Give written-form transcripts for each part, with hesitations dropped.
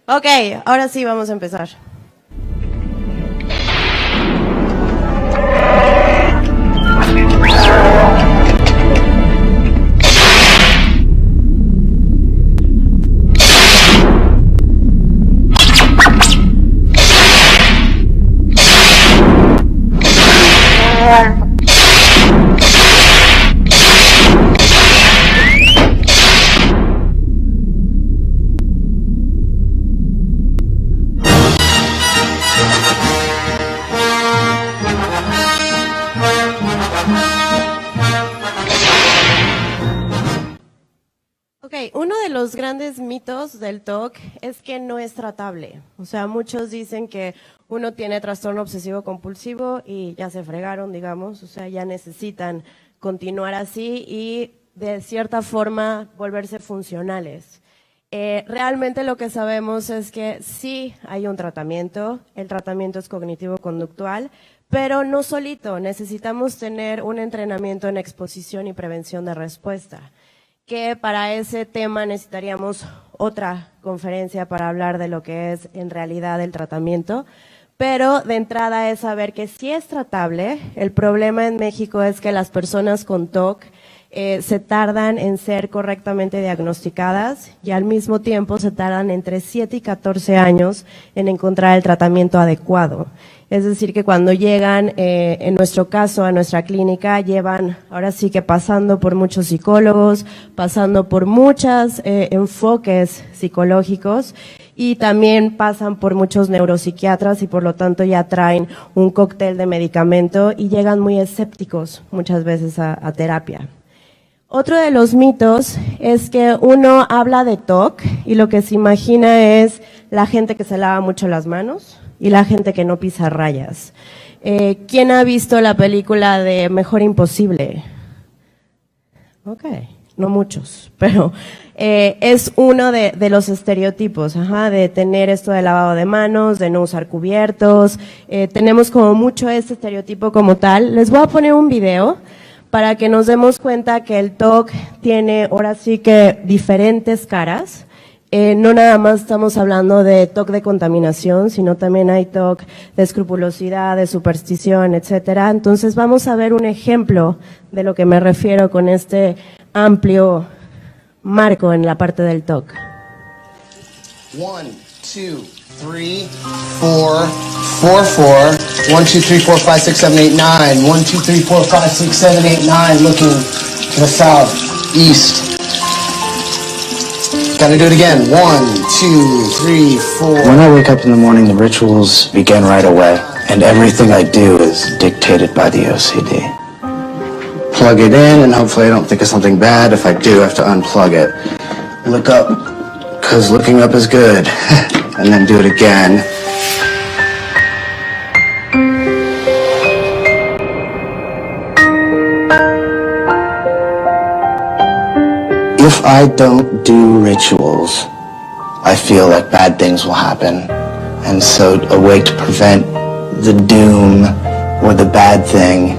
Ok, ahora sí vamos a empezar. Ok, uno de los grandes mitos del TOC es que no es tratable. O sea, muchos dicen que uno tiene trastorno obsesivo compulsivo y ya se fregaron, digamos, o sea, ya necesitan continuar así y de cierta forma volverse funcionales. Realmente lo que sabemos es que sí hay un tratamiento, el tratamiento es cognitivo-conductual, pero no solito, necesitamos tener un entrenamiento en exposición y prevención de respuesta, que para ese tema necesitaríamos otra conferencia para hablar de lo que es en realidad el tratamiento, pero de entrada es saber que sí es tratable. El problema en México es que las personas con TOC se tardan en ser correctamente diagnosticadas y al mismo tiempo se tardan entre 7 y 14 años en encontrar el tratamiento adecuado. Es decir, que cuando llegan, en nuestro caso, a nuestra clínica, llevan ahora sí que pasando por muchos psicólogos, pasando por muchos enfoques psicológicos y también pasan por muchos neuropsiquiatras y por lo tanto ya traen un cóctel de medicamento y llegan muy escépticos muchas veces a terapia. Otro de los mitos es que uno habla de TOC y lo que se imagina es la gente que se lava mucho las manos y la gente que no pisa rayas. ¿Quién ha visto la película de Mejor Imposible? Ok, no muchos, pero es uno de los estereotipos, de tener esto de lavado de manos, de no usar cubiertos. Tenemos como mucho este estereotipo como tal. Les voy a poner un video para que nos demos cuenta que el TOC tiene ahora sí que diferentes caras. No nada más estamos hablando de TOC de contaminación, sino también hay TOC de escrupulosidad, de superstición, etcétera. Entonces vamos a ver un ejemplo de lo que me refiero con este amplio marco en la parte del TOC. 1, 2, 3, 4, 4, 4. 1, 2, 3, 4, 5, 6, 7, 8, 9. 1, 2, 3, 4, 5, 6, 7, 8, 9. Looking to the south, east. Gotta do it again. 1, 2, 3, 4. When I wake up in the morning, the rituals begin right away, and everything I do is dictated by the OCD. Plug it in, and hopefully I don't think of something bad. If I do, I have to unplug it. Look up, because looking up is good. And then do it again. If I don't do rituals, I feel like bad things will happen. And so a way to prevent the doom or the bad thing,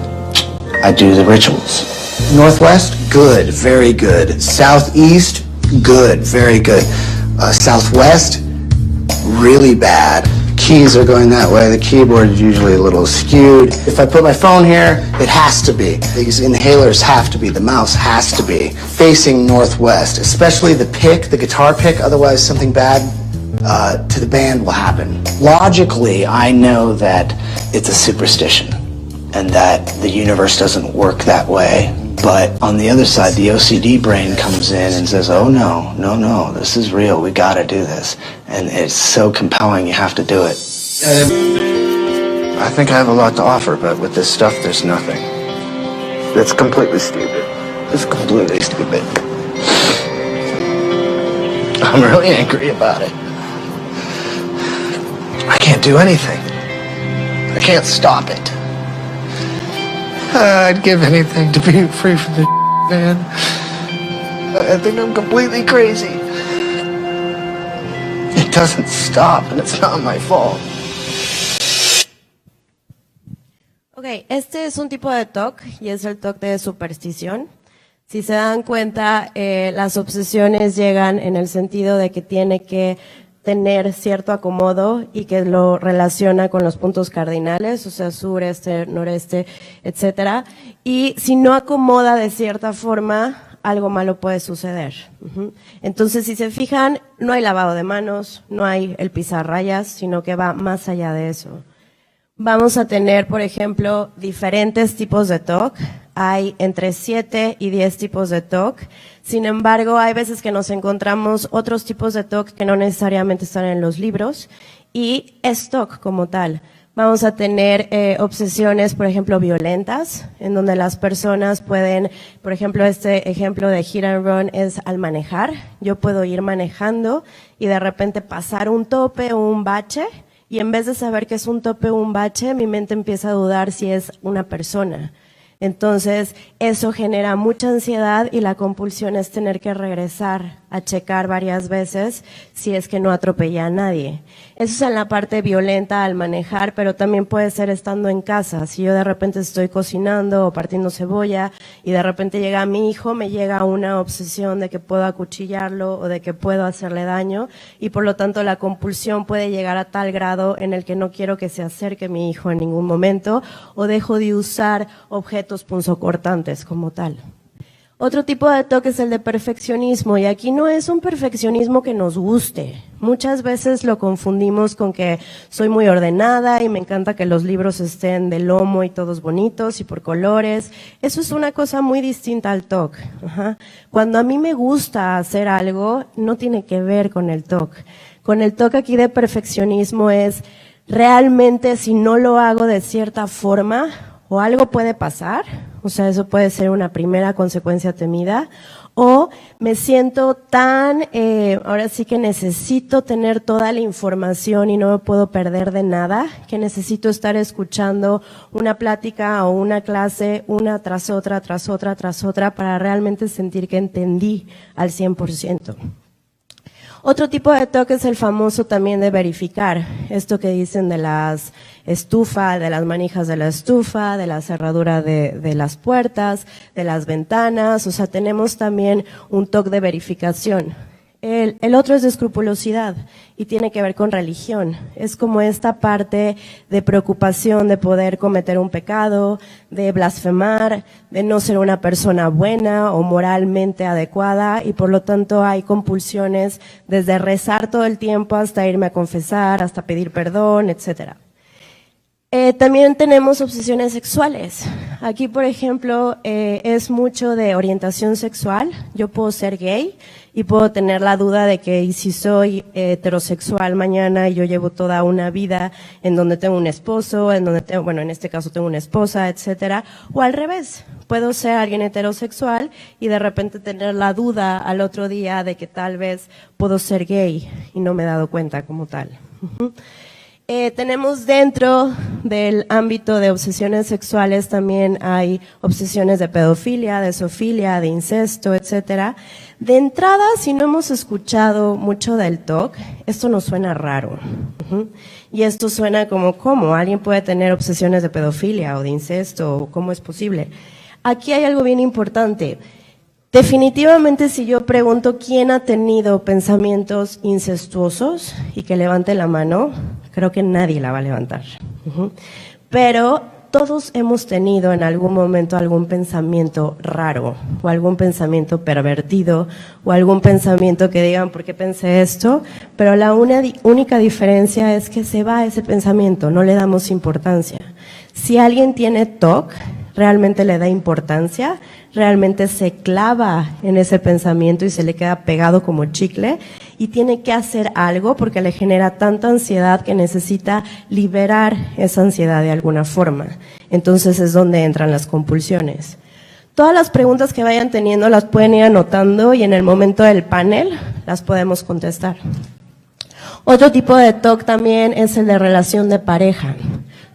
I do the rituals. Northwest, good, very good. Southeast, good, very good. Southwest, really bad. Keys are going that way. The keyboard is usually a little skewed. If I put my phone here, it has to be. These inhalers have to be. The mouse has to be facing northwest, especially the pick, the guitar pick. Otherwise, something bad to the band will happen. Logically, I know that it's a superstition and that the universe doesn't work that way. But on the other side, the OCD brain comes in and says, oh no, no, no, this is real, we gotta do this. And it's so compelling, you have to do it. I think I have a lot to offer, but with this stuff, there's nothing. It's completely stupid. It's completely stupid. I'm really angry about it. I can't do anything. I can't stop it. I'd give anything to be free from this man. I think I'm completely crazy. It doesn't stop, and it's not my fault. Ok, este es un tipo de TOC y es el TOC de superstición. Si se dan cuenta, las obsesiones llegan en el sentido de que tiene que tener cierto acomodo y que lo relaciona con los puntos cardinales, o sea, sur, este, noreste, etcétera. Y si no acomoda de cierta forma, algo malo puede suceder. Entonces, si se fijan, no hay lavado de manos, no hay el pisar rayas, sino que va más allá de eso. Vamos a tener, por ejemplo, diferentes tipos de TOC. Hay entre 7 y 10 tipos de TOC. Sin embargo, hay veces que nos encontramos otros tipos de TOC que no necesariamente están en los libros. Y es TOC como tal. Vamos a tener obsesiones, por ejemplo, violentas, en donde las personas pueden, por ejemplo, este ejemplo de hit and run es al manejar. Yo puedo ir manejando y de repente pasar un tope o un bache, y en vez de saber que es un tope o un bache, mi mente empieza a dudar si es una persona. Entonces, eso genera mucha ansiedad y la compulsión es tener que regresar a checar varias veces si es que no atropellé a nadie. Eso es en la parte violenta al manejar, pero también puede ser estando en casa. Si yo de repente estoy cocinando o partiendo cebolla y de repente llega mi hijo, me llega una obsesión de que puedo acuchillarlo o de que puedo hacerle daño, y por lo tanto la compulsión puede llegar a tal grado en el que no quiero que se acerque mi hijo en ningún momento, o dejo de usar objetos punzocortantes como tal. Otro tipo de TOC es el de perfeccionismo, y aquí no es un perfeccionismo que nos guste. Muchas veces lo confundimos con que soy muy ordenada y me encanta que los libros estén de lomo y todos bonitos y por colores. Eso es una cosa muy distinta al TOC. Cuando a mí me gusta hacer algo, no tiene que ver con el TOC. Con el TOC aquí de perfeccionismo es realmente si no lo hago de cierta forma, o algo puede pasar, o sea, eso puede ser una primera consecuencia temida, o me siento tan, ahora sí que necesito tener toda la información y no me puedo perder de nada, que necesito estar escuchando una plática o una clase una tras otra, tras otra, tras otra, para realmente sentir que entendí al 100%. Otro tipo de TOC es el famoso también de verificar, esto que dicen de las estufas, de las manijas de la estufa, de la cerradura de las puertas, de las ventanas, o sea, tenemos también un TOC de verificación. El otro es de escrupulosidad y tiene que ver con religión. Es como esta parte de preocupación de poder cometer un pecado, de blasfemar, de no ser una persona buena o moralmente adecuada, y por lo tanto hay compulsiones desde rezar todo el tiempo hasta irme a confesar, hasta pedir perdón, etcétera. También tenemos obsesiones sexuales. Aquí, por ejemplo, es mucho de orientación sexual. Yo puedo ser gay y puedo tener la duda de que, ¿y si soy heterosexual mañana y yo llevo toda una vida en donde tengo un esposo, en donde tengo, bueno, en este caso tengo una esposa, etcétera? O al revés, puedo ser alguien heterosexual y de repente tener la duda al otro día de que tal vez puedo ser gay y no me he dado cuenta como tal. Tenemos dentro del ámbito de obsesiones sexuales también hay obsesiones de pedofilia, de zoofilia, de incesto, etcétera. De entrada, si no hemos escuchado mucho del TOC, esto nos suena raro. Y esto suena como, ¿cómo? ¿Alguien puede tener obsesiones de pedofilia o de incesto? ¿Cómo es posible? Aquí hay algo bien importante. Definitivamente, si yo pregunto quién ha tenido pensamientos incestuosos y que levante la mano, creo que nadie la va a levantar. Pero todos hemos tenido en algún momento algún pensamiento raro, o algún pensamiento pervertido, o algún pensamiento que digan, ¿por qué pensé esto? Pero la única diferencia es que se va ese pensamiento, no le damos importancia. Si alguien tiene TOC, realmente le da importancia, realmente se clava en ese pensamiento y se le queda pegado como chicle, y tiene que hacer algo porque le genera tanta ansiedad que necesita liberar esa ansiedad de alguna forma. Entonces es donde entran las compulsiones. Todas las preguntas que vayan teniendo las pueden ir anotando y en el momento del panel las podemos contestar. Otro tipo de TOC también es el de relación de pareja.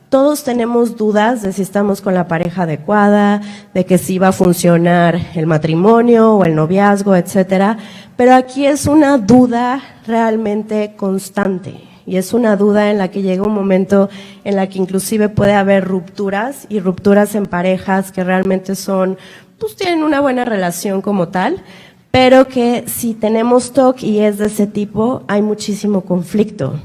Todos tenemos dudas de si estamos con la pareja adecuada, de que si va a funcionar el matrimonio o el noviazgo, etcétera. Pero aquí es una duda realmente constante. Y es una duda en la que llega un momento en la que inclusive puede haber rupturas, y rupturas en parejas que realmente son, pues tienen una buena relación como tal, pero que si tenemos TOC y es de ese tipo, hay muchísimo conflicto.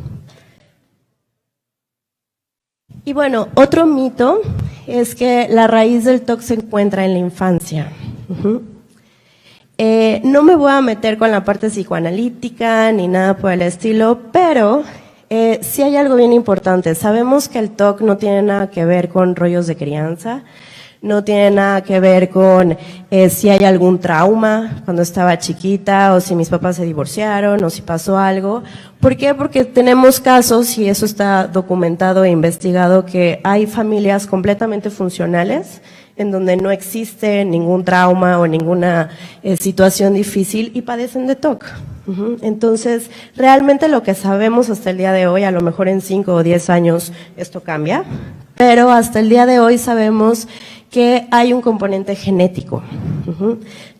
Y bueno, otro mito es que la raíz del TOC se encuentra en la infancia. No me voy a meter con la parte psicoanalítica ni nada por el estilo, pero sí hay algo bien importante. Sabemos que el TOC no tiene nada que ver con rollos de crianza, no tiene nada que ver con si hay algún trauma cuando estaba chiquita o si mis papás se divorciaron o si pasó algo. ¿Por qué? Porque tenemos casos, y eso está documentado e investigado, que hay familias completamente funcionales en donde no existe ningún trauma o ninguna situación difícil y padecen de TOC. Entonces, realmente lo que sabemos hasta el día de hoy, a lo mejor en 5 o 10 años esto cambia, pero hasta el día de hoy sabemos que hay un componente genético.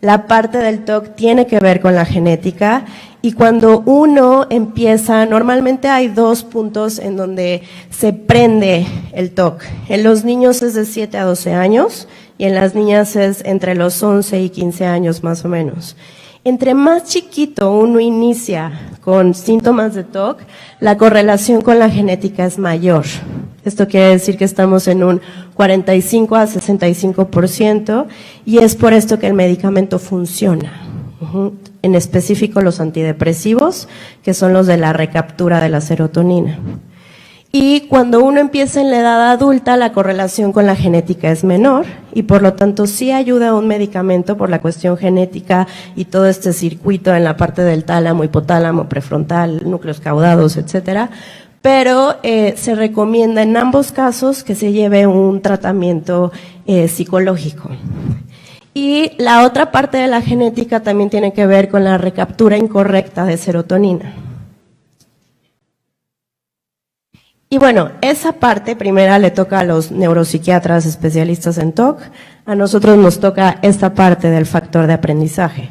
La parte del TOC tiene que ver con la genética, y cuando uno empieza, normalmente hay 2 puntos en donde se prende el TOC. En los niños es de 7 a 12 años y en las niñas es entre los 11 y 15 años más o menos. Entre más chiquito uno inicia con síntomas de TOC, la correlación con la genética es mayor. Esto quiere decir que estamos en un 45 a 65%, y es por esto que el medicamento funciona. En específico los antidepresivos, que son los de la recaptura de la serotonina. Y cuando uno empieza en la edad adulta, la correlación con la genética es menor, y por lo tanto sí ayuda un medicamento por la cuestión genética y todo este circuito en la parte del tálamo, hipotálamo, prefrontal, núcleos caudados, etcétera. Pero se recomienda en ambos casos que se lleve un tratamiento psicológico. Y la otra parte de la genética también tiene que ver con la recaptura incorrecta de serotonina. Y bueno, esa parte primera le toca a los neuropsiquiatras especialistas en TOC, a nosotros nos toca esta parte del factor de aprendizaje.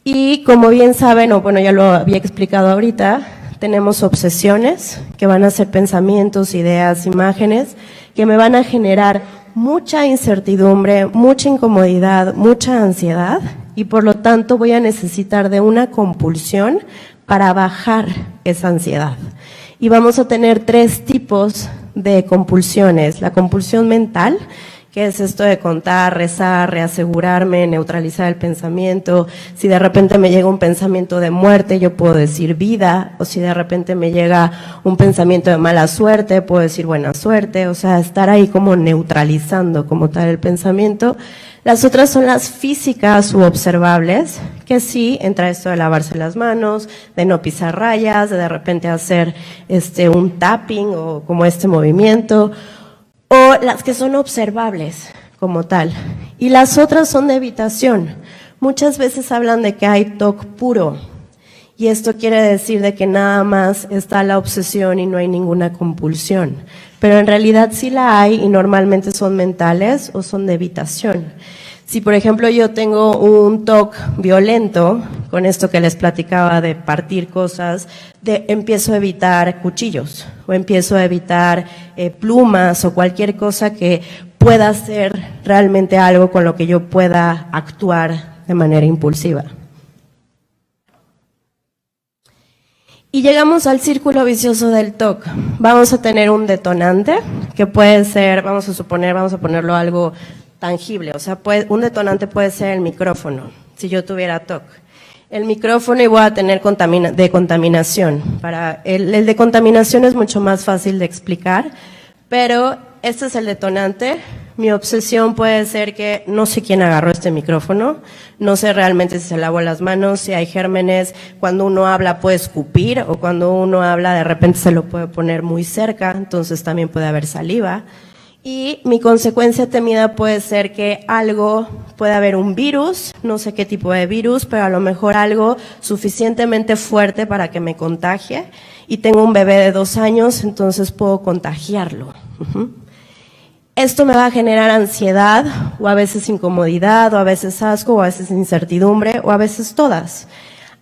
Y como bien saben, o bueno, ya lo había explicado ahorita, tenemos obsesiones, que van a ser pensamientos, ideas, imágenes, que me van a generar mucha incertidumbre, mucha incomodidad, mucha ansiedad, y por lo tanto voy a necesitar de una compulsión para bajar esa ansiedad. Y vamos a tener 3 tipos de compulsiones. La compulsión mental, que es esto de contar, rezar, reasegurarme, neutralizar el pensamiento. Si de repente me llega un pensamiento de muerte, yo puedo decir vida, o si de repente me llega un pensamiento de mala suerte, puedo decir buena suerte, o sea, estar ahí como neutralizando como tal el pensamiento. Las otras son las físicas u observables, que sí entra esto de lavarse las manos, de no pisar rayas, de repente hacer un tapping o como este movimiento, o las que son observables como tal. Y las otras son de evitación. Muchas veces hablan de que hay TOC puro, y esto quiere decir de que nada más está la obsesión y no hay ninguna compulsión. Pero en realidad sí la hay, y normalmente son mentales o son de evitación. Si por ejemplo yo tengo un TOC violento, con esto que les platicaba de partir cosas, empiezo a evitar cuchillos, o empiezo a evitar plumas o cualquier cosa que pueda ser realmente algo con lo que yo pueda actuar de manera impulsiva. Y llegamos al círculo vicioso del TOC. Vamos a tener un detonante, que puede ser, vamos a ponerlo algo tangible, o sea, un detonante puede ser el micrófono, si yo tuviera TOC. El micrófono, y voy a tener de contaminación. El de contaminación es mucho más fácil de explicar, pero este es el detonante. Mi obsesión puede ser que no sé quién agarró este micrófono, no sé realmente si se lavó las manos, si hay gérmenes, cuando uno habla puede escupir, o cuando uno habla de repente se lo puede poner muy cerca, entonces también puede haber saliva. Y mi consecuencia temida puede ser que puede haber un virus, no sé qué tipo de virus, pero a lo mejor algo suficientemente fuerte para que me contagie, y tengo un bebé de 2 años, entonces puedo contagiarlo. Esto me va a generar ansiedad, o a veces incomodidad, o a veces asco, o a veces incertidumbre, o a veces todas.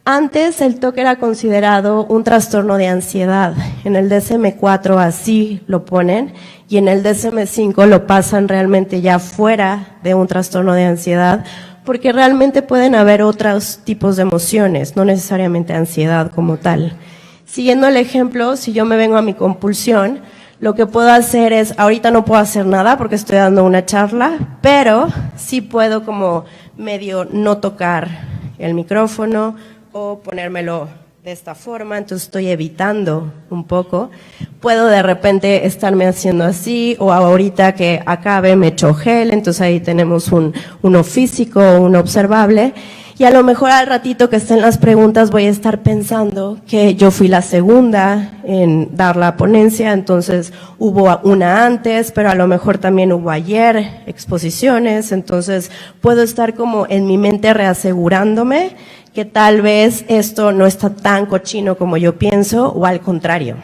Antes el TOC era considerado un trastorno de ansiedad. En el DSM-4 así lo ponen, y en el DSM-5 lo pasan realmente ya fuera de un trastorno de ansiedad, porque realmente pueden haber otros tipos de emociones, no necesariamente ansiedad como tal. Siguiendo el ejemplo, si yo me vengo a mi compulsión, lo que puedo hacer es, ahorita no puedo hacer nada porque estoy dando una charla, pero sí puedo como medio no tocar el micrófono o ponérmelo de esta forma, entonces estoy evitando un poco. Puedo de repente estarme haciendo así, o ahorita que acabe me echo gel, entonces ahí tenemos uno físico, uno observable. Y a lo mejor al ratito que estén las preguntas voy a estar pensando que yo fui la segunda en dar la ponencia, entonces hubo una antes, pero a lo mejor también hubo ayer exposiciones, entonces puedo estar como en mi mente reasegurándome que tal vez esto no está tan cochino como yo pienso, o al contrario.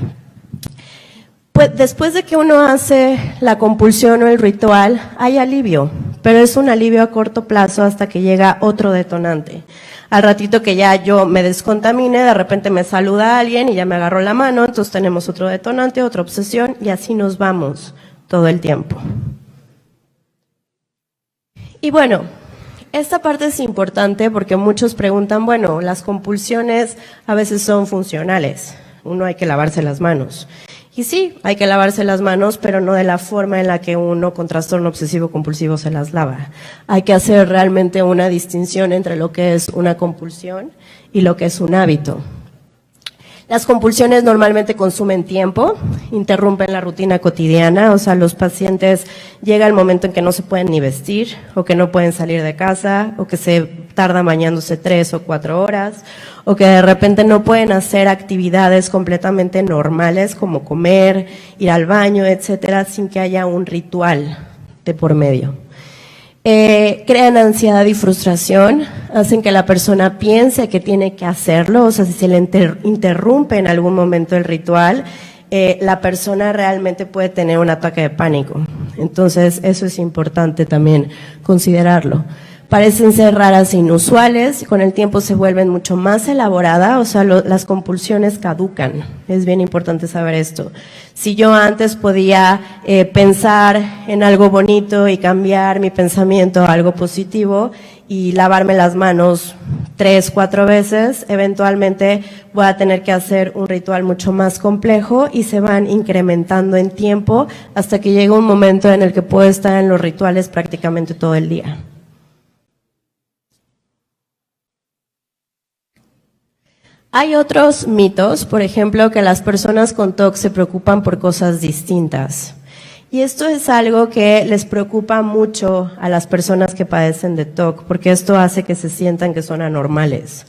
Pues después de que uno hace la compulsión o el ritual, hay alivio, pero es un alivio a corto plazo hasta que llega otro detonante. Al ratito que ya yo me descontamine, de repente me saluda alguien y ya me agarró la mano, entonces tenemos otro detonante, otra obsesión, y así nos vamos todo el tiempo. Y bueno, esta parte es importante porque muchos preguntan, bueno, las compulsiones a veces son funcionales, uno hay que lavarse las manos. Y sí, hay que lavarse las manos, pero no de la forma en la que uno con trastorno obsesivo compulsivo se las lava. Hay que hacer realmente una distinción entre lo que es una compulsión y lo que es un hábito. Las compulsiones normalmente consumen tiempo, interrumpen la rutina cotidiana, o sea, los pacientes llega el momento en que no se pueden ni vestir, o que no pueden salir de casa, o que se tardan bañándose 3 o 4 horas, o que de repente no pueden hacer actividades completamente normales como comer, ir al baño, etcétera, sin que haya un ritual de por medio. Crean ansiedad y frustración, hacen que la persona piense que tiene que hacerlo, o sea, si se le interrumpe en algún momento el ritual, la persona realmente puede tener un ataque de pánico. Entonces, eso es importante también considerarlo. Parecen ser raras e inusuales, y con el tiempo se vuelven mucho más elaboradas, o sea, las compulsiones caducan. Es bien importante saber esto. Si yo antes podía pensar en algo bonito y cambiar mi pensamiento a algo positivo y lavarme las manos 3, 4 veces, eventualmente voy a tener que hacer un ritual mucho más complejo y se van incrementando en tiempo hasta que llega un momento en el que puedo estar en los rituales prácticamente todo el día. Hay otros mitos, por ejemplo, que las personas con TOC se preocupan por cosas distintas. Y esto es algo que les preocupa mucho a las personas que padecen de TOC, porque esto hace que se sientan que son anormales.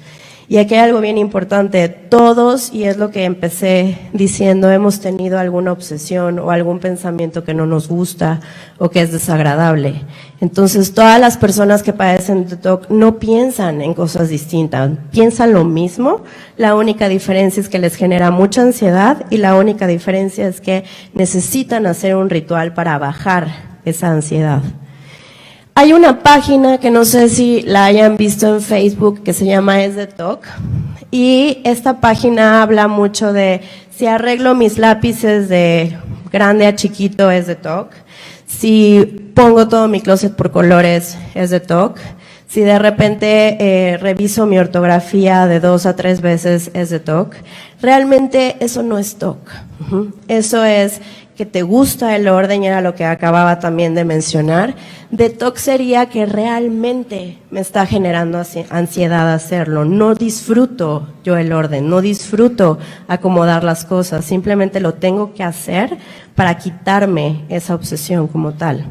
Y aquí hay algo bien importante, todos, y es lo que empecé diciendo, hemos tenido alguna obsesión o algún pensamiento que no nos gusta o que es desagradable. Entonces, todas las personas que padecen de TOC no piensan en cosas distintas, piensan lo mismo, la única diferencia es que les genera mucha ansiedad y la única diferencia es que necesitan hacer un ritual para bajar esa ansiedad. Hay una página que no sé si la hayan visto en Facebook que se llama Es de TOC, y esta página habla mucho de si arreglo mis lápices de grande a chiquito es de TOC, si pongo todo mi closet por colores es de TOC, si de repente reviso mi ortografía de 2 a 3 veces es de TOC. Realmente eso no es TOC, eso es que te gusta el orden, y era lo que acababa también de mencionar. De TOC sería que realmente me está generando ansiedad hacerlo, no disfruto yo el orden, no disfruto acomodar las cosas, simplemente lo tengo que hacer para quitarme esa obsesión como tal.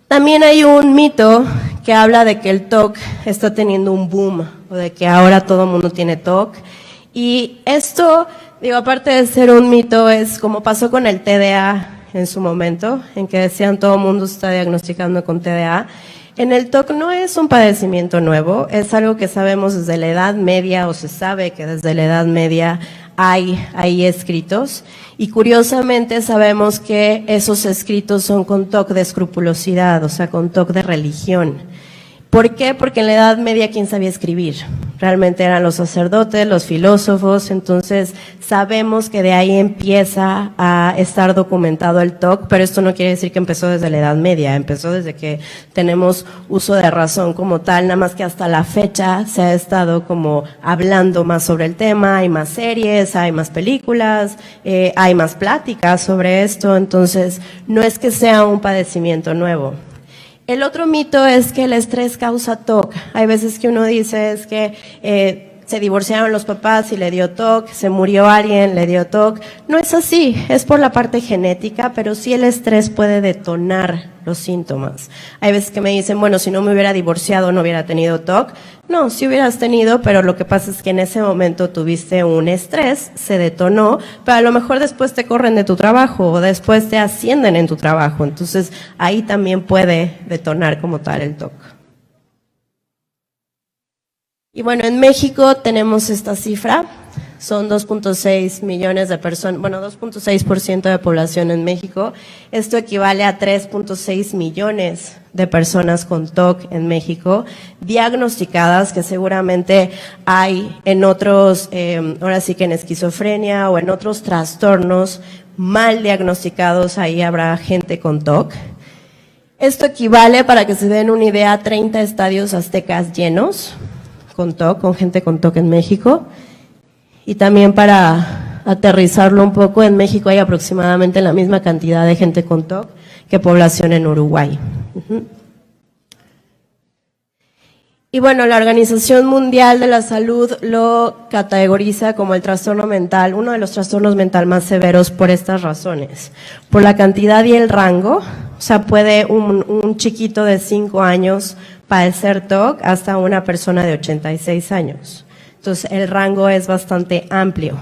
También hay un mito que habla de que el TOC está teniendo un boom, o de que ahora todo el mundo tiene TOC, y esto, digo, aparte de ser un mito, es como pasó con el TDA en su momento, en que decían todo el mundo está diagnosticando con TDA. En el TOC no es un padecimiento nuevo, es algo que sabemos desde la Edad Media, o se sabe que desde la Edad Media hay escritos, y curiosamente sabemos que esos escritos son con TOC de escrupulosidad, o sea, con TOC de religión. ¿Por qué? Porque en la Edad Media, ¿quién sabía escribir? Realmente eran los sacerdotes, los filósofos, entonces sabemos que de ahí empieza a estar documentado el TOC, pero esto no quiere decir que empezó desde la Edad Media, empezó desde que tenemos uso de razón como tal, nada más que hasta la fecha se ha estado como hablando más sobre el tema, hay más series, hay más películas, hay más pláticas sobre esto, entonces no es que sea un padecimiento nuevo. El otro mito es que el estrés causa TOC. Hay veces que uno dice es que se divorciaron los papás y le dio TOC, se murió alguien, le dio TOC. No es así, es por la parte genética, pero sí el estrés puede detonar los síntomas. Hay veces que me dicen, bueno, si no me hubiera divorciado no hubiera tenido TOC. No, sí hubieras tenido, pero lo que pasa es que en ese momento tuviste un estrés, se detonó, pero a lo mejor después te corren de tu trabajo o después te ascienden en tu trabajo. Entonces ahí también puede detonar como tal el TOC. Y bueno, en México tenemos esta cifra, son 2.6 millones de personas, bueno, 2.6% de población en México. Esto equivale a 3.6 millones de personas con TOC en México, diagnosticadas, que seguramente hay en otros, ahora sí que en esquizofrenia o en otros trastornos mal diagnosticados, ahí habrá gente con TOC. Esto equivale, para que se den una idea, a 30 estadios aztecas llenos con TOC, con gente con TOC en México. Y también para aterrizarlo un poco, en México hay aproximadamente la misma cantidad de gente con TOC que población en Uruguay. Y bueno, la Organización Mundial de la Salud lo categoriza como el trastorno mental, uno de los trastornos mental más severos por estas razones. Por la cantidad y el rango, o sea, puede un chiquito de 5 años padecer TOC hasta una persona de 86 años. Entonces, el rango es bastante amplio.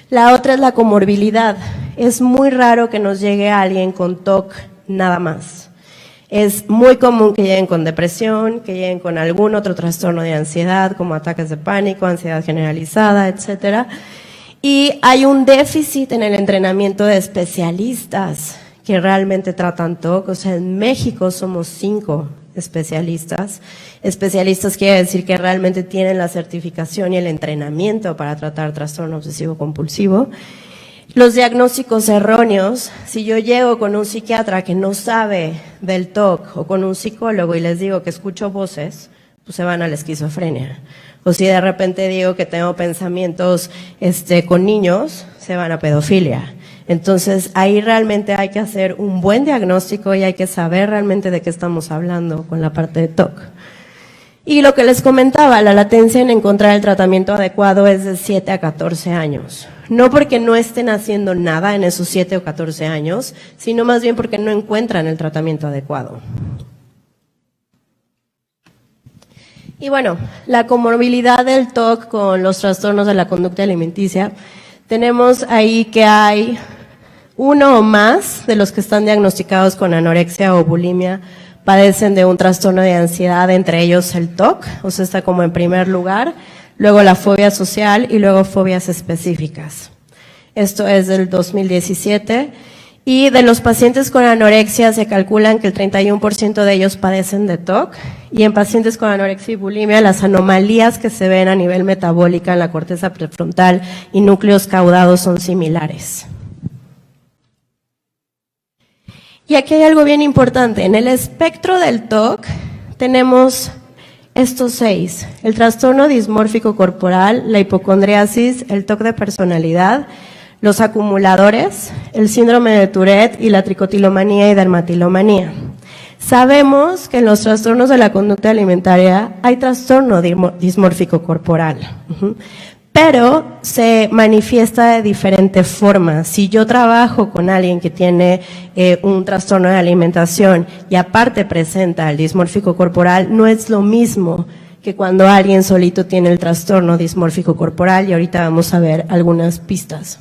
La otra es la comorbilidad. Es muy raro que nos llegue alguien con TOC nada más. Es muy común que lleguen con depresión, que lleguen con algún otro trastorno de ansiedad, como ataques de pánico, ansiedad generalizada, etcétera. Y hay un déficit en el entrenamiento de especialistas que realmente tratan TOC. O sea, en México somos 5 especialistas. Especialistas quiere decir que realmente tienen la certificación y el entrenamiento para tratar trastorno obsesivo compulsivo. Los diagnósticos erróneos, si yo llego con un psiquiatra que no sabe del TOC o con un psicólogo y les digo que escucho voces, pues se van a la esquizofrenia. O si de repente digo que tengo pensamientos con niños, se van a pedofilia. Entonces, ahí realmente hay que hacer un buen diagnóstico y hay que saber realmente de qué estamos hablando con la parte de TOC. Y lo que les comentaba, la latencia en encontrar el tratamiento adecuado es de 7 a 14 años. No porque no estén haciendo nada en esos 7 o 14 años, sino más bien porque no encuentran el tratamiento adecuado. Y bueno, la comorbilidad del TOC con los trastornos de la conducta alimenticia, tenemos ahí que hay 1 o más de los que están diagnosticados con anorexia o bulimia padecen de un trastorno de ansiedad, entre ellos el TOC, o sea, está como en primer lugar, luego la fobia social y luego fobias específicas. Esto es del 2017. Y de los pacientes con anorexia se calculan que el 31% de ellos padecen de TOC, y en pacientes con anorexia y bulimia las anomalías que se ven a nivel metabólica en la corteza prefrontal y núcleos caudados son similares. Y aquí hay algo bien importante. En el espectro del TOC tenemos estos 6. El trastorno dismórfico corporal, la hipocondriasis, el TOC de personalidad, los acumuladores, el síndrome de Tourette y la tricotilomanía y dermatilomanía. Sabemos que en los trastornos de la conducta alimentaria hay trastorno dismórfico corporal. Pero se manifiesta de diferente forma. Si yo trabajo con alguien que tiene un trastorno de alimentación y aparte presenta el dismórfico corporal, no es lo mismo que cuando alguien solito tiene el trastorno dismórfico corporal, y ahorita vamos a ver algunas pistas.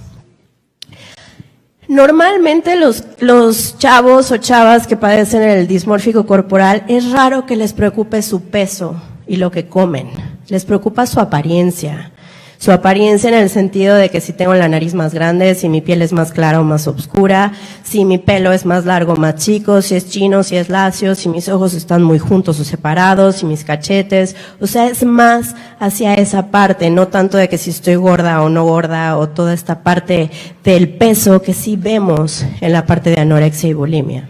Normalmente los chavos o chavas que padecen el dismórfico corporal, es raro que les preocupe su peso y lo que comen, les preocupa su apariencia. Su apariencia en el sentido de que si tengo la nariz más grande, si mi piel es más clara o más oscura, si mi pelo es más largo o más chico, si es chino, si es lacio, si mis ojos están muy juntos o separados, si mis cachetes, o sea, es más hacia esa parte, no tanto de que si estoy gorda o no gorda o toda esta parte del peso que sí vemos en la parte de anorexia y bulimia.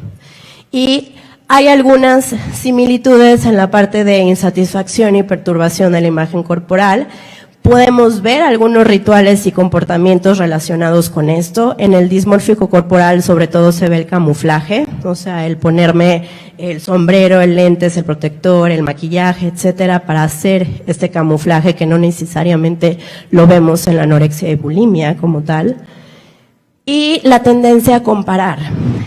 Y hay algunas similitudes en la parte de insatisfacción y perturbación de la imagen corporal. Podemos ver algunos rituales y comportamientos relacionados con esto. En el dismórfico corporal sobre todo se ve el camuflaje, o sea, el ponerme el sombrero, el lentes, el protector, el maquillaje, etcétera, para hacer este camuflaje que no necesariamente lo vemos en la anorexia y bulimia como tal. Y la tendencia a comparar.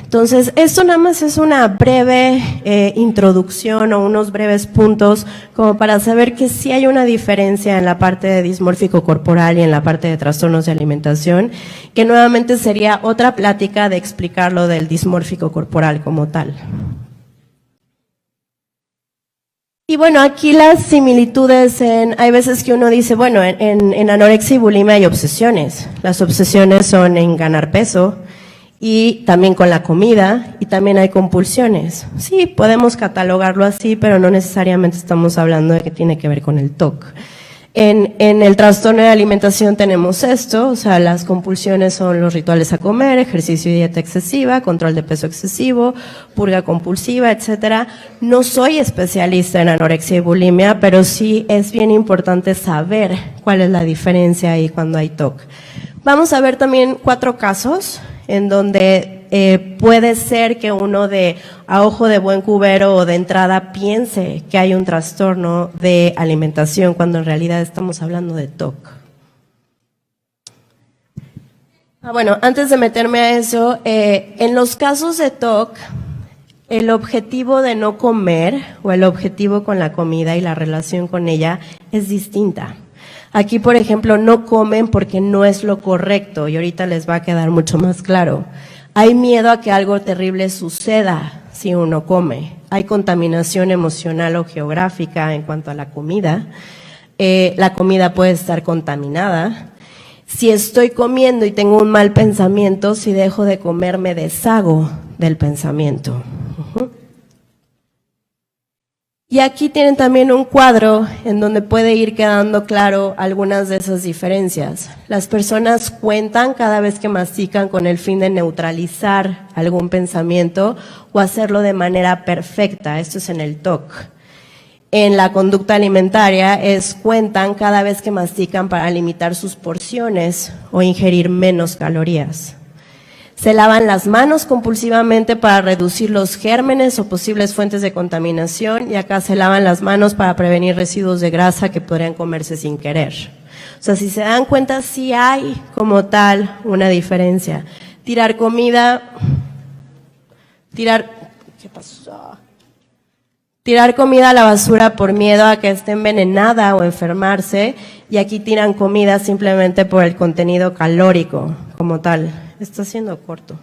Entonces, esto nada más es una breve introducción o unos breves puntos como para saber que sí hay una diferencia en la parte de dismórfico corporal y en la parte de trastornos de alimentación, que nuevamente sería otra plática de explicar lo del dismórfico corporal como tal. Y bueno, aquí las similitudes hay veces que uno dice, bueno, en anorexia y bulimia hay obsesiones. Las obsesiones son en ganar peso y también con la comida y también hay compulsiones. Sí, podemos catalogarlo así, pero no necesariamente estamos hablando de que tiene que ver con el TOC. En el trastorno de alimentación tenemos esto, o sea, las compulsiones son los rituales a comer, ejercicio y dieta excesiva, control de peso excesivo, purga compulsiva, etcétera. No soy especialista en anorexia y bulimia, pero sí es bien importante saber cuál es la diferencia ahí cuando hay TOC. Vamos a ver también 4 casos en donde puede ser que uno a ojo de buen cubero o de entrada piense que hay un trastorno de alimentación cuando en realidad estamos hablando de TOC. Bueno, antes de meterme a eso, en los casos de TOC, el objetivo de no comer o el objetivo con la comida y la relación con ella es distinta. Aquí, por ejemplo, no comen porque no es lo correcto y ahorita les va a quedar mucho más claro. Hay miedo a que algo terrible suceda si uno come. Hay contaminación emocional o geográfica en cuanto a la comida. La comida puede estar contaminada. Si estoy comiendo y tengo un mal pensamiento, si dejo de comer me deshago del pensamiento. Y aquí tienen también un cuadro en donde puede ir quedando claro algunas de esas diferencias. Las personas cuentan cada vez que mastican con el fin de neutralizar algún pensamiento o hacerlo de manera perfecta. Esto es en el TOC. En la conducta alimentaria cuentan cada vez que mastican para limitar sus porciones o ingerir menos calorías. Se lavan las manos compulsivamente para reducir los gérmenes o posibles fuentes de contaminación y acá se lavan las manos para prevenir residuos de grasa que podrían comerse sin querer. O sea, si se dan cuenta, sí hay como tal una diferencia. Tirar comida, ¿qué pasó? Tirar comida a la basura por miedo a que esté envenenada o enfermarse, y aquí tiran comida simplemente por el contenido calórico como tal. Está siendo corto.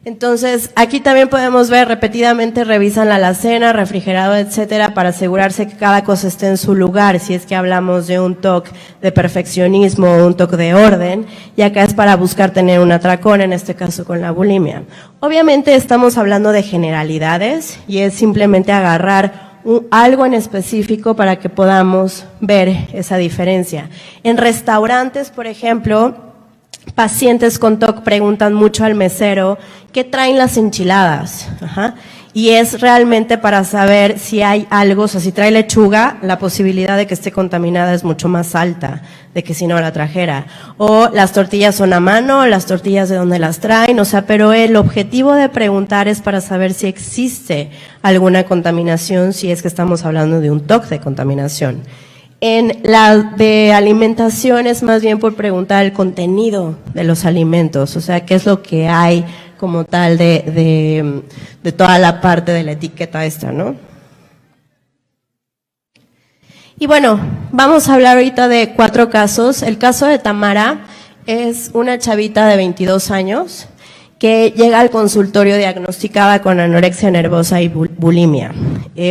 Entonces, aquí también podemos ver repetidamente revisan la alacena, refrigerador, etcétera, para asegurarse que cada cosa esté en su lugar, si es que hablamos de un TOC de perfeccionismo o un TOC de orden, y acá es para buscar tener un atracón, en este caso con la bulimia. Obviamente estamos hablando de generalidades y es simplemente agarrar algo en específico para que podamos ver esa diferencia. En restaurantes, por ejemplo, pacientes con TOC preguntan mucho al mesero ¿qué traen las enchiladas? Y es realmente para saber si hay algo, o sea, si trae lechuga, la posibilidad de que esté contaminada es mucho más alta de que si no la trajera. O las tortillas son a mano, las tortillas de donde las traen, o sea, pero el objetivo de preguntar es para saber si existe alguna contaminación, si es que estamos hablando de un TOC de contaminación. En la de alimentación es más bien por preguntar el contenido de los alimentos, o sea, qué es lo que hay como tal de toda la parte de la etiqueta esta, ¿no? Y bueno, vamos a hablar ahorita de 4 casos. El caso de Tamara es una chavita de 22 años que llega al consultorio diagnosticada con anorexia nervosa y bulimia.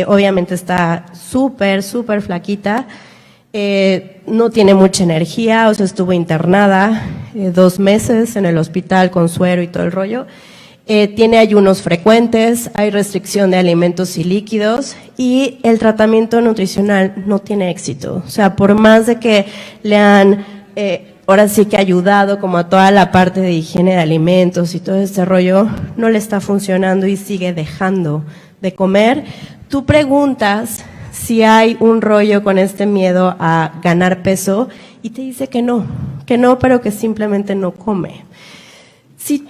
Obviamente está súper flaquita. No tiene mucha energía, o sea, estuvo internada 2 meses en el hospital con suero y todo el rollo. Tiene ayunos frecuentes, hay restricción de alimentos y líquidos y el tratamiento nutricional no tiene éxito. O sea, por más de que le han ahora sí que ayudado como a toda la parte de higiene de alimentos y todo este rollo, no le está funcionando y sigue dejando de comer. Tú preguntas si hay un rollo con este miedo a ganar peso y te dice que no, pero que simplemente no come. Si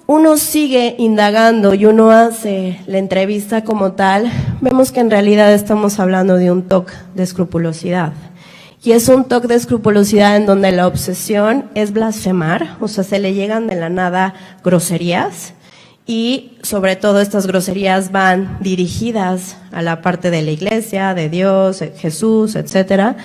uno sigue indagando y uno hace la entrevista como tal, vemos que en realidad estamos hablando de un TOC de escrupulosidad. Y es un TOC de escrupulosidad en donde la obsesión es blasfemar, o sea, se le llegan de la nada groserías y sobre todo estas groserías van dirigidas a la parte de la iglesia, de Dios, Jesús, etcétera.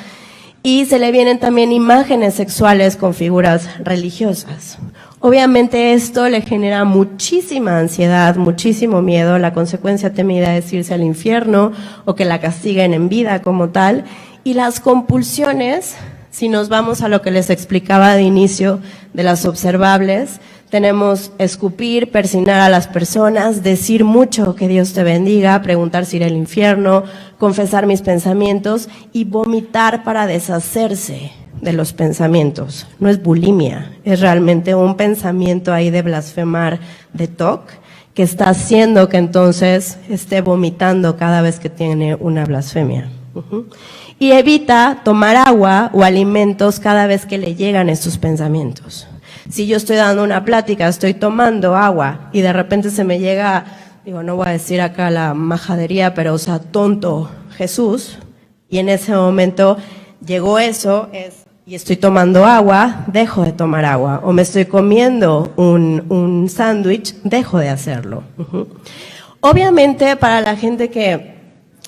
Y se le vienen también imágenes sexuales con figuras religiosas. Obviamente esto le genera muchísima ansiedad, muchísimo miedo. La consecuencia temida es irse al infierno o que la castiguen en vida como tal. Y las compulsiones, si nos vamos a lo que les explicaba de inicio de las observables, tenemos escupir, persignar a las personas, decir mucho que Dios te bendiga, preguntar si iré al infierno, confesar mis pensamientos y vomitar para deshacerse de los pensamientos. No es bulimia, es realmente un pensamiento ahí de blasfemar, de TOC, que está haciendo que entonces esté vomitando cada vez que tiene una blasfemia. Y evita tomar agua o alimentos cada vez que le llegan estos pensamientos. Si yo estoy dando una plática, estoy tomando agua y de repente se me llega, digo, no voy a decir acá la majadería, pero o sea, tonto Jesús, y en ese momento llegó eso, y estoy tomando agua, dejo de tomar agua, o me estoy comiendo un sándwich, dejo de hacerlo. Obviamente para la gente que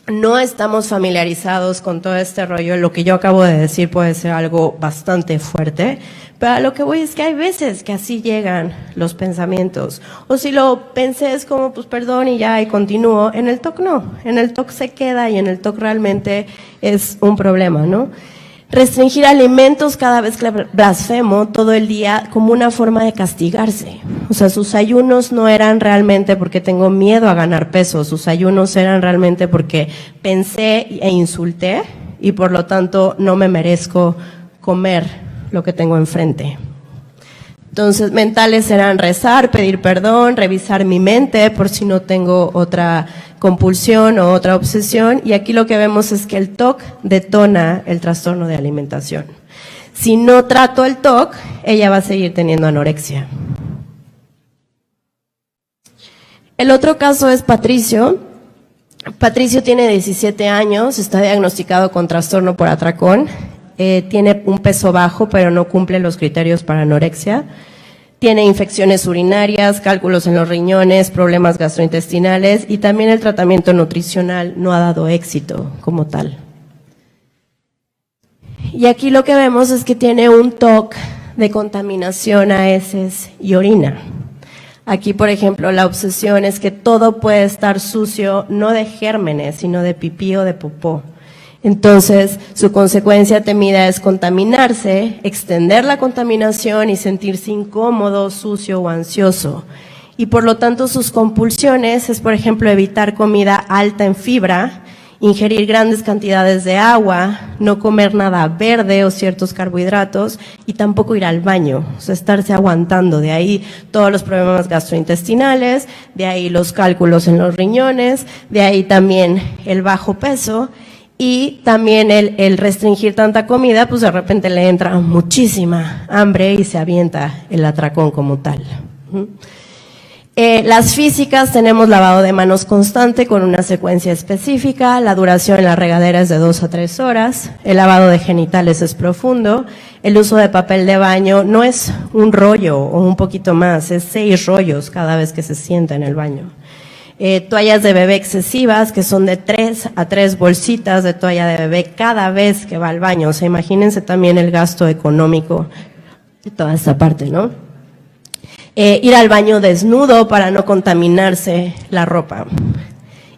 no estamos familiarizados con todo este rollo, lo que yo acabo de decir puede ser algo bastante fuerte, pero a lo que voy es que hay veces que así llegan los pensamientos, o si lo pensé es como pues perdón y ya y continúo. En el TOC no, en el TOC se queda y en el TOC realmente es un problema, ¿no? Restringir alimentos cada vez que blasfemo todo el día como una forma de castigarse. O sea, sus ayunos no eran realmente porque tengo miedo a ganar peso, sus ayunos eran realmente porque pensé e insulté y por lo tanto no me merezco comer lo que tengo enfrente. Entonces, mentales serán rezar, pedir perdón, revisar mi mente por si no tengo otra compulsión o otra obsesión. Y aquí lo que vemos es que el TOC detona el trastorno de alimentación. Si no trato el TOC, ella va a seguir teniendo anorexia. El otro caso es Patricio. Patricio tiene 17 años, está diagnosticado con trastorno por atracón. Tiene un peso bajo, pero no cumple los criterios para anorexia. Tiene infecciones urinarias, cálculos en los riñones, problemas gastrointestinales y también el tratamiento nutricional no ha dado éxito como tal. Y aquí lo que vemos es que tiene un TOC de contaminación a heces y orina. Aquí, por ejemplo, la obsesión es que todo puede estar sucio, no de gérmenes, sino de pipí o de popó. Entonces, su consecuencia temida es contaminarse, extender la contaminación y sentirse incómodo, sucio o ansioso. Y por lo tanto, sus compulsiones es, por ejemplo, evitar comida alta en fibra, ingerir grandes cantidades de agua, no comer nada verde o ciertos carbohidratos y tampoco ir al baño, o sea, estarse aguantando. De ahí todos los problemas gastrointestinales, de ahí los cálculos en los riñones, de ahí también el bajo peso. Y también el restringir tanta comida, pues de repente le entra muchísima hambre y se avienta el atracón como tal. Las físicas, tenemos lavado de manos constante con una secuencia específica, la duración en la regadera es de 2 a 3 horas, el lavado de genitales es profundo, el uso de papel de baño no es un rollo o un poquito más, es 6 rollos cada vez que se sienta en el baño. Toallas de bebé excesivas, que son de 3 a 3 bolsitas de toalla de bebé cada vez que va al baño. O sea, imagínense también el gasto económico de toda esta parte, ¿no? Ir al baño desnudo para no contaminarse la ropa.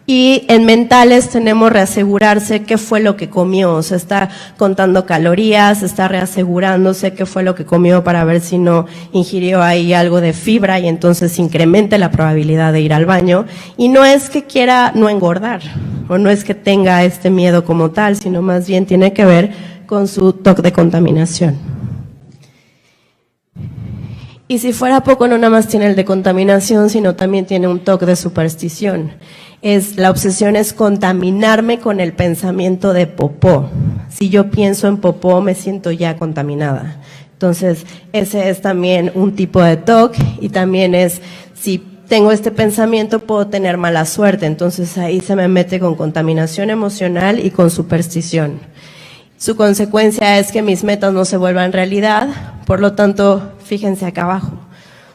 Y en mentales tenemos reasegurarse qué fue lo que comió, o sea, está contando calorías, está reasegurándose qué fue lo que comió para ver si no ingirió ahí algo de fibra y entonces incremente la probabilidad de ir al baño. Y no es que quiera no engordar, o no es que tenga este miedo como tal, sino más bien tiene que ver con su TOC de contaminación. Y si fuera poco, no nada más tiene el de contaminación, sino también tiene un TOC de superstición. La obsesión es contaminarme con el pensamiento de popó. Si yo pienso en popó, me siento ya contaminada. Entonces, ese es también un tipo de TOC, y también es, si tengo este pensamiento, puedo tener mala suerte. Entonces, ahí se me mete con contaminación emocional y con superstición. Su consecuencia es que mis metas no se vuelvan realidad, por lo tanto, fíjense acá abajo.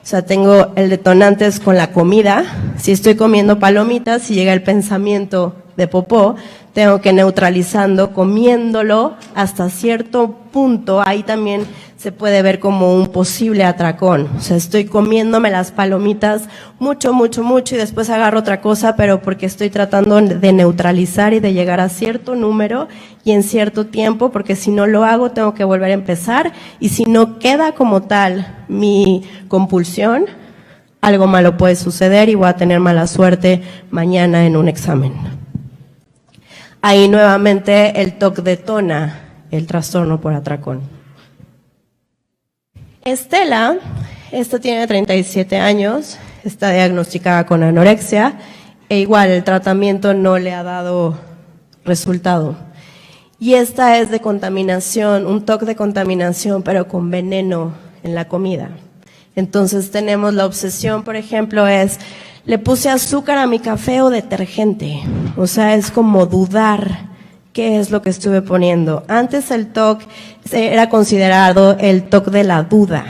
O sea, tengo el detonante es con la comida. Si estoy comiendo palomitas y llega el pensamiento de popó, tengo que neutralizando, comiéndolo hasta cierto punto. Ahí también se puede ver como un posible atracón. O sea, estoy comiéndome las palomitas mucho, mucho, mucho y después agarro otra cosa, pero porque estoy tratando de neutralizar y de llegar a cierto número y en cierto tiempo, porque si no lo hago tengo que volver a empezar, y si no queda como tal mi compulsión, algo malo puede suceder y voy a tener mala suerte mañana en un examen. Ahí nuevamente el TOC detona el trastorno por atracón. Estela, esta tiene 37 años, está diagnosticada con anorexia e igual el tratamiento no le ha dado resultado. Y esta es de contaminación, un TOC de contaminación, pero con veneno en la comida. Entonces tenemos la obsesión, por ejemplo, le puse azúcar a mi café o detergente. O sea, es como dudar qué es lo que estuve poniendo. Antes el TOC era considerado el TOC de la duda.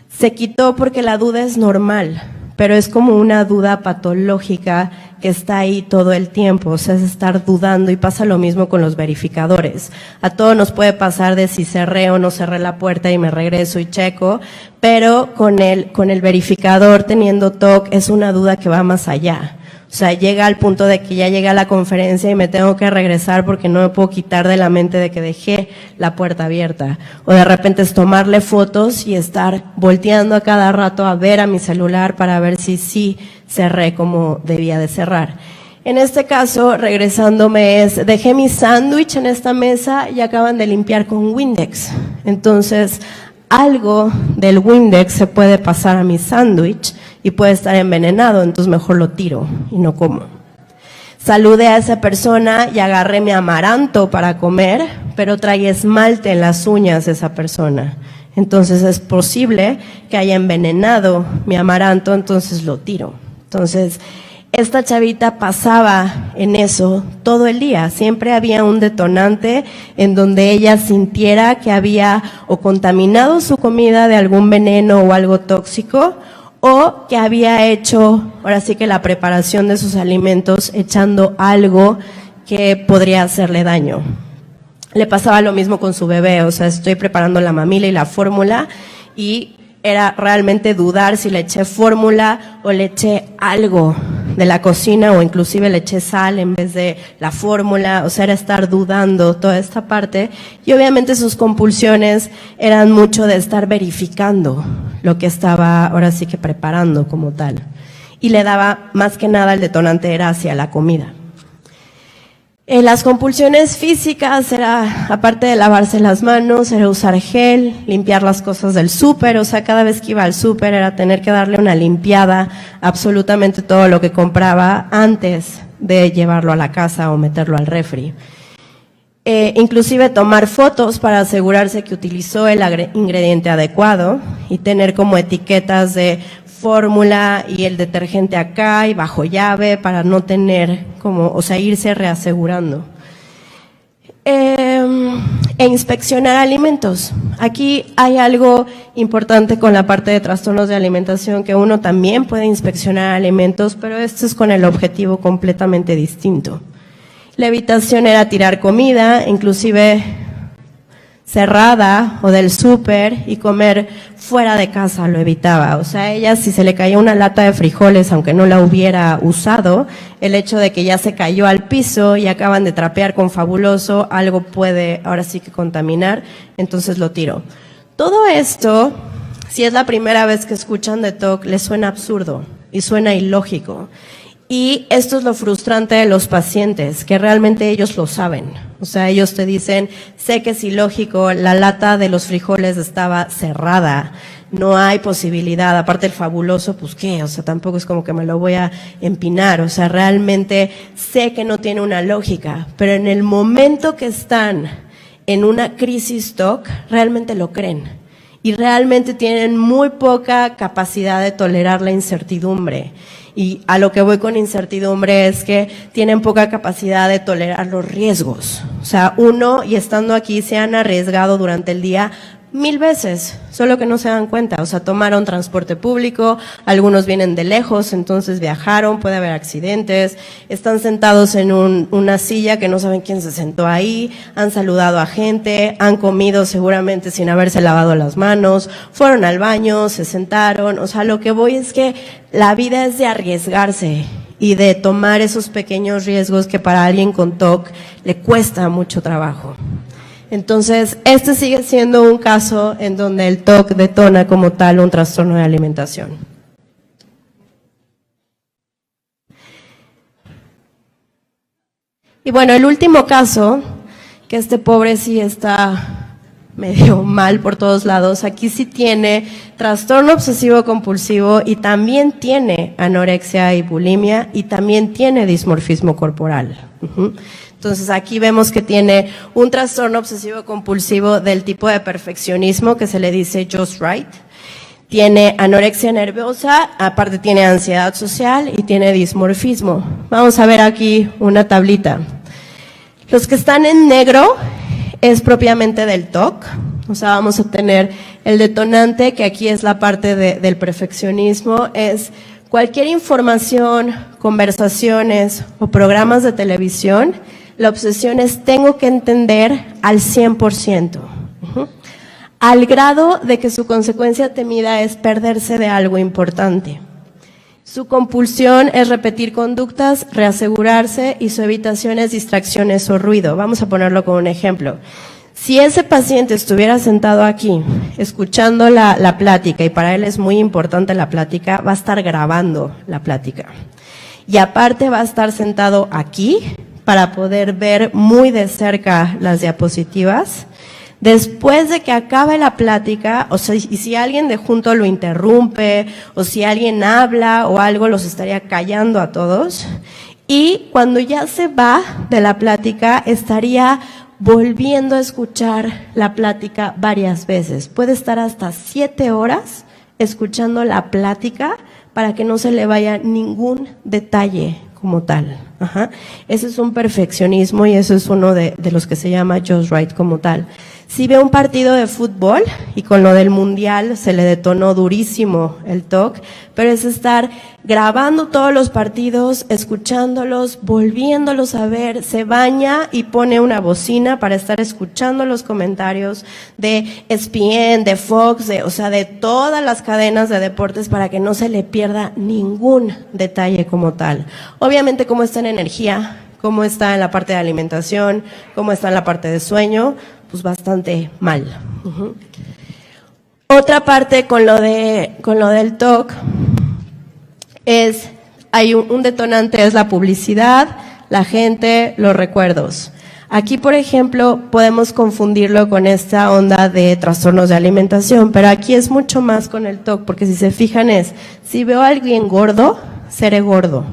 Se quitó porque la duda es normal, pero es como una duda patológica que está ahí todo el tiempo, o sea, es estar dudando, y pasa lo mismo con los verificadores. A todos nos puede pasar de si cerré o no cerré la puerta y me regreso y checo, pero con el verificador teniendo TOC es una duda que va más allá. O sea, llega al punto de que ya llegué a la conferencia y me tengo que regresar porque no me puedo quitar de la mente de que dejé la puerta abierta. O de repente es tomarle fotos y estar volteando a cada rato a ver a mi celular para ver si sí cerré como debía de cerrar. En este caso, regresándome dejé mi sándwich en esta mesa y acaban de limpiar con Windex. Entonces, algo del Windex se puede pasar a mi sándwich y puede estar envenenado, entonces mejor lo tiro y no como. Saludé a esa persona y agarré mi amaranto para comer, pero trae esmalte en las uñas de esa persona. Entonces es posible que haya envenenado mi amaranto, entonces lo tiro. Entonces, esta chavita pasaba en eso todo el día. Siempre había un detonante en donde ella sintiera que había o contaminado su comida de algún veneno o algo tóxico, o que había hecho, ahora sí que la preparación de sus alimentos echando algo que podría hacerle daño. Le pasaba lo mismo con su bebé, o sea, estoy preparando la mamila y la fórmula y era realmente dudar si le eché fórmula o le eché algo de la cocina o inclusive le eché sal en vez de la fórmula, o sea, era estar dudando toda esta parte. Y obviamente sus compulsiones eran mucho de estar verificando lo que estaba ahora sí que preparando como tal. Y le daba más que nada el detonante era hacia la comida. Las compulsiones físicas era, aparte de lavarse las manos, era usar gel, limpiar las cosas del súper, o sea, cada vez que iba al súper era tener que darle una limpiada a absolutamente todo lo que compraba antes de llevarlo a la casa o meterlo al refri. Inclusive tomar fotos para asegurarse que utilizó el ingrediente adecuado y tener como etiquetas de fórmula y el detergente acá y bajo llave para no tener como, o sea, irse reasegurando. E inspeccionar alimentos. Aquí hay algo importante con la parte de trastornos de alimentación, que uno también puede inspeccionar alimentos, pero esto es con el objetivo completamente distinto. La evitación era tirar comida, inclusive cerrada o del súper y comer fuera de casa lo evitaba. O sea, ella si se le caía una lata de frijoles, aunque no la hubiera usado, el hecho de que ya se cayó al piso y acaban de trapear con Fabuloso, algo puede ahora sí que contaminar, entonces lo tiro. Todo esto, si es la primera vez que escuchan de TOC, les suena absurdo y suena ilógico. Y esto es lo frustrante de los pacientes, que realmente ellos lo saben. O sea, ellos te dicen, sé que es ilógico, la lata de los frijoles estaba cerrada, no hay posibilidad, aparte el Fabuloso, pues qué, o sea, tampoco es como que me lo voy a empinar, o sea, realmente sé que no tiene una lógica, pero en el momento que están en una crisis TOC, realmente lo creen. Y realmente tienen muy poca capacidad de tolerar la incertidumbre. Y a lo que voy con incertidumbre es que tienen poca capacidad de tolerar los riesgos. O sea, uno, y estando aquí, se han arriesgado durante el día 1000 veces, solo que no se dan cuenta. O sea, tomaron transporte público, algunos vienen de lejos, entonces viajaron, puede haber accidentes, están sentados en una silla que no saben quién se sentó ahí, han saludado a gente, han comido seguramente sin haberse lavado las manos, fueron al baño, se sentaron. O sea, lo que voy es que la vida es de arriesgarse y de tomar esos pequeños riesgos que para alguien con TOC le cuesta mucho trabajo. Entonces, este sigue siendo un caso en donde el TOC detona como tal un trastorno de alimentación. Y bueno, el último caso, que este pobre sí está medio mal por todos lados, aquí sí tiene trastorno obsesivo compulsivo y también tiene anorexia y bulimia y también tiene dismorfismo corporal. Entonces aquí vemos que tiene un trastorno obsesivo compulsivo del tipo de perfeccionismo que se le dice just right. Tiene anorexia nerviosa, aparte tiene ansiedad social y tiene dismorfismo. Vamos a ver aquí una tablita. Los que están en negro es propiamente del TOC. O sea, vamos a tener el detonante, que aquí es la parte del perfeccionismo, es cualquier información, conversaciones o programas de televisión. La obsesión es tengo que entender al 100%, al grado de que su consecuencia temida es perderse de algo importante. Su compulsión es repetir conductas, reasegurarse, y su evitación es distracciones o ruido. Vamos a ponerlo como un ejemplo. Si ese paciente estuviera sentado aquí, escuchando la plática, y para él es muy importante la plática, va a estar grabando la plática. Y aparte va a estar sentado aquí, para poder ver muy de cerca las diapositivas. Después de que acabe la plática, o sea, y si alguien de junto lo interrumpe, o si alguien habla o algo, los estaría callando a todos. Y cuando ya se va de la plática, estaría volviendo a escuchar la plática varias veces. Puede estar hasta 7 horas escuchando la plática para que no se le vaya ningún detalle como tal. Ese es un perfeccionismo y eso es uno de los que se llama just right como tal. Si ve un partido de fútbol, y con lo del mundial se le detonó durísimo el TOC, pero es estar grabando todos los partidos, escuchándolos, volviéndolos a ver, se baña y pone una bocina para estar escuchando los comentarios de ESPN, de Fox, o sea, de todas las cadenas de deportes para que no se le pierda ningún detalle como tal. Obviamente, cómo está en energía, cómo está en la parte de alimentación, cómo está en la parte de sueño, pues bastante mal. Otra parte con lo del TOC es, hay un detonante, es la publicidad, la gente, los recuerdos. Aquí, por ejemplo, podemos confundirlo con esta onda de trastornos de alimentación, pero aquí es mucho más con el TOC, porque si se fijan es, si veo a alguien gordo, seré gordo.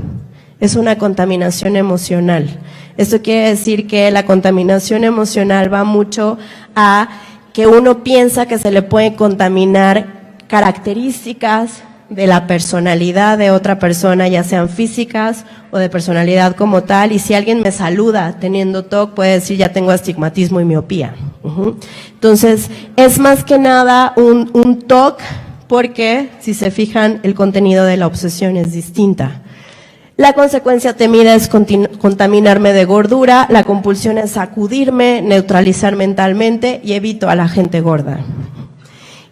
Es una contaminación emocional. Esto quiere decir que la contaminación emocional va mucho a que uno piensa que se le pueden contaminar características de la personalidad de otra persona, ya sean físicas o de personalidad como tal, y si alguien me saluda teniendo TOC, puede decir ya tengo astigmatismo y miopía. Entonces, es más que nada un TOC, porque si se fijan, el contenido de la obsesión es distinta. La consecuencia temida es contaminarme de gordura, la compulsión es sacudirme, neutralizar mentalmente y evito a la gente gorda.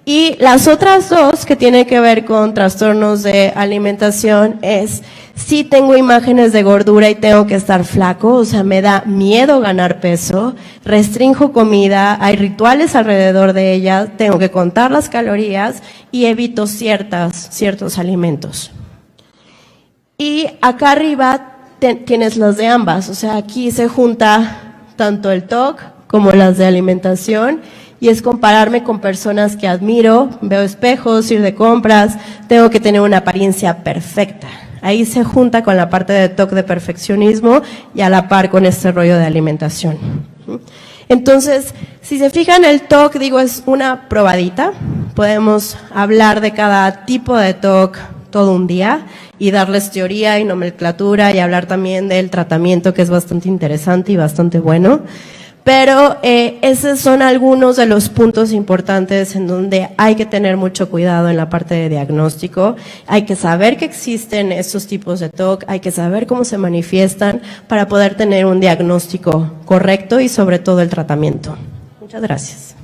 Y las otras dos que tienen que ver con trastornos de alimentación es si tengo imágenes de gordura y tengo que estar flaco, o sea, me da miedo ganar peso, restrinjo comida, hay rituales alrededor de ella, tengo que contar las calorías y evito ciertos alimentos. Y acá arriba tienes las de ambas, o sea, aquí se junta tanto el TOC como las de alimentación, y es compararme con personas que admiro, veo espejos, ir de compras, tengo que tener una apariencia perfecta. Ahí se junta con la parte de TOC de perfeccionismo y a la par con este rollo de alimentación. Entonces, si se fijan, el TOC, digo, es una probadita. Podemos hablar de cada tipo de TOC todo un día y darles teoría y nomenclatura y hablar también del tratamiento, que es bastante interesante y bastante bueno. Pero esos son algunos de los puntos importantes en donde hay que tener mucho cuidado en la parte de diagnóstico. Hay que saber que existen estos tipos de TOC, hay que saber cómo se manifiestan para poder tener un diagnóstico correcto y sobre todo el tratamiento. Muchas gracias.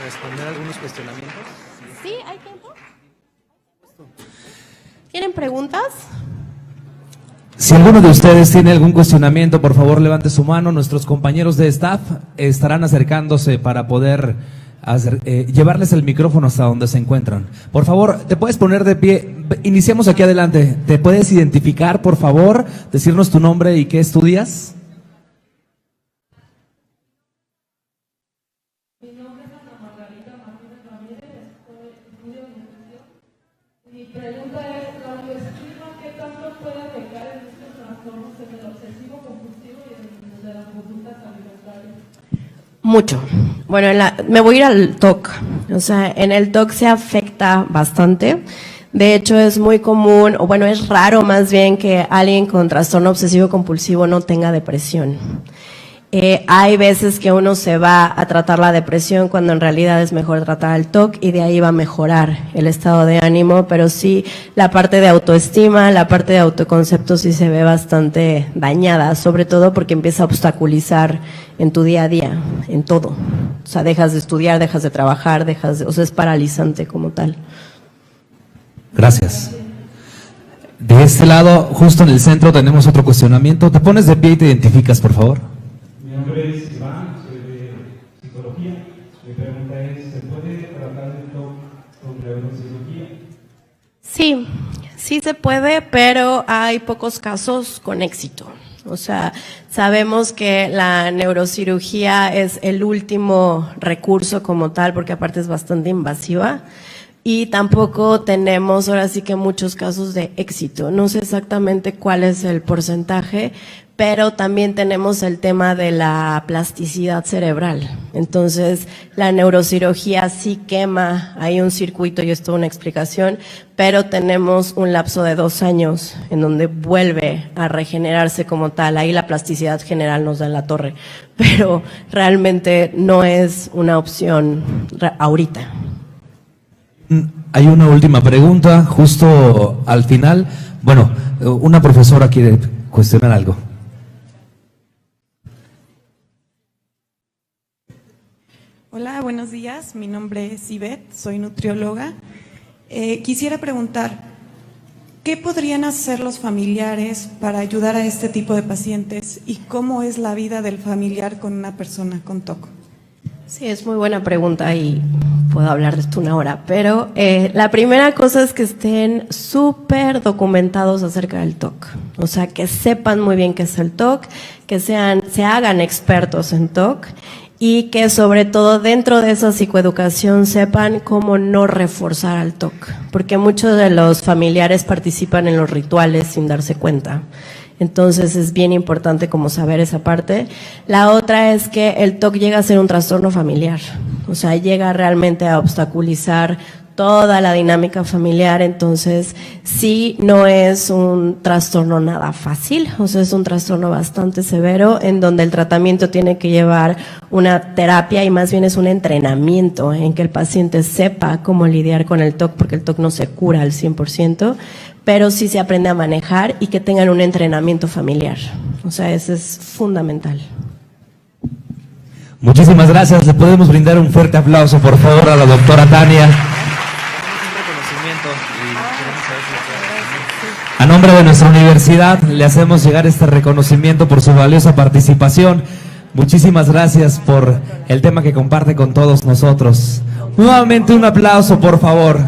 ¿Responder algunos cuestionamientos? Sí, hay tiempo. ¿Tienen preguntas? Si alguno de ustedes tiene algún cuestionamiento, por favor levante su mano. Nuestros compañeros de staff estarán acercándose para poder llevarles el micrófono hasta donde se encuentran. Por favor, te puedes poner de pie. Iniciamos aquí adelante. ¿Te puedes identificar, por favor? Decirnos tu nombre y qué estudias. Mucho. Bueno, me voy a ir al TOC. O sea, en el TOC se afecta bastante. De hecho, es muy común, o bueno, es raro más bien que alguien con trastorno obsesivo compulsivo no tenga depresión. Hay veces que uno se va a tratar la depresión cuando en realidad es mejor tratar el TOC y de ahí va a mejorar el estado de ánimo, pero sí la parte de autoestima, la parte de autoconcepto sí se ve bastante dañada, sobre todo porque empieza a obstaculizar en tu día a día, en todo. O sea, dejas de estudiar, dejas de trabajar, o sea, es paralizante como tal. Gracias. De este lado, justo en el centro, tenemos otro cuestionamiento. ¿Te pones de pie y te identificas, por favor? Mi nombre es Iván, soy de psicología. Mi pregunta es, ¿se puede tratar el TOC con neurocirugía? Sí, sí se puede, pero hay pocos casos con éxito. O sea, sabemos que la neurocirugía es el último recurso como tal, porque aparte es bastante invasiva. Y tampoco tenemos ahora sí que muchos casos de éxito. No sé exactamente cuál es el porcentaje, pero también tenemos el tema de la plasticidad cerebral. Entonces, la neurocirugía sí quema, hay un circuito y esto es una explicación, pero tenemos un lapso de 2 años en donde vuelve a regenerarse como tal. Ahí la plasticidad general nos da en la torre, pero realmente no es una opción ahorita. Hay una última pregunta, justo al final. Bueno, una profesora quiere cuestionar algo. Hola, buenos días. Mi nombre es Ivette, soy nutrióloga. Quisiera preguntar, ¿qué podrían hacer los familiares para ayudar a este tipo de pacientes y cómo es la vida del familiar con una persona con TOC? Sí, es muy buena pregunta y puedo hablar de esto 1 hora, pero la primera cosa es que estén súper documentados acerca del TOC, o sea, que sepan muy bien qué es el TOC, que se hagan expertos en TOC y que sobre todo dentro de esa psicoeducación sepan cómo no reforzar al TOC, porque muchos de los familiares participan en los rituales sin darse cuenta. Entonces es bien importante como saber esa parte. La otra es que el TOC llega a ser un trastorno familiar, o sea, llega realmente a obstaculizar toda la dinámica familiar. Entonces, sí, no es un trastorno nada fácil, o sea, es un trastorno bastante severo en donde el tratamiento tiene que llevar una terapia y más bien es un entrenamiento en que el paciente sepa cómo lidiar con el TOC, porque el TOC no se cura al 100%, pero sí se aprende a manejar y que tengan un entrenamiento familiar. O sea, eso es fundamental. Muchísimas gracias. Le podemos brindar un fuerte aplauso, por favor, a la doctora Tania. A nombre de nuestra universidad, le hacemos llegar este reconocimiento por su valiosa participación. Muchísimas gracias por el tema que comparte con todos nosotros. Nuevamente un aplauso, por favor.